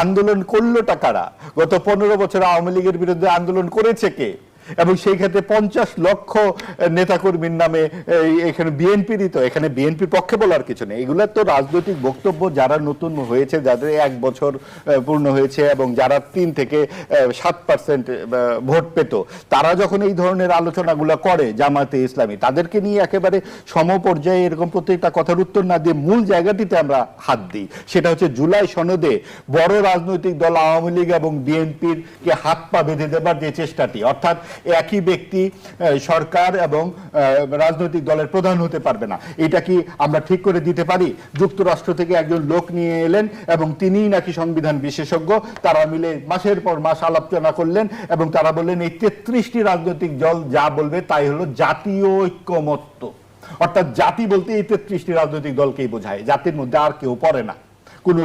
আন্দোলন করলোটা কারা? গত 15 বছর আওয়ামী লীগের বিরুদ্ধে আন্দোলন করেছে কে? এবং সেই ক্ষেত্রে 50 লক্ষ নেতাকর্মীর নামে এখানে বিএনপিরই, তো এখানে বিএনপির পক্ষে বলার কিছু নেই। এগুলো তো রাজনৈতিক বক্তব্য। যারা নতুন হয়েছে, যাদের 1 বছর পূর্ণ হয়েছে এবং যারা 3 থেকে 7% ভোট পেত, তারা যখন এই ধরনের আলোচনাগুলো করে জামাতে ইসলামী, তাদেরকে নিয়ে একেবারে সমপর্যায়ে এরকম প্রত্যেকটা কথার উত্তর না দিয়ে মূল জায়গাটিতে আমরা হাত দিই। সেটা হচ্ছে জুলাই সনদে বড় রাজনৈতিক দল আওয়ামী লীগ এবং বিএনপির কে হাত পা বেঁধে দেবার যে চেষ্টাটি, অর্থাৎ একই ব্যক্তি সরকার এবং রাজনৈতিক দলের প্রধান হতে পারবে না, এটা কি আমরা ঠিক করে দিতে পারি? যুক্তরাষ্ট্র থেকে একজন লোক নিয়ে এলেন এবং তিনিই নাকি সংবিধান বিশেষজ্ঞ। তারা মিলে মাসের পর মাস আলোচনা করলেন এবং তারা বললেন এই 33টি রাজনৈতিক দল যা বলবে তাই হলো জাতীয় ঐক্যমত্য। অর্থাৎ জাতি বলতে এই 33টি রাজনৈতিক দলকেই বোঝায়, জাতির মধ্যে আর কেউ পড়ে না। কোন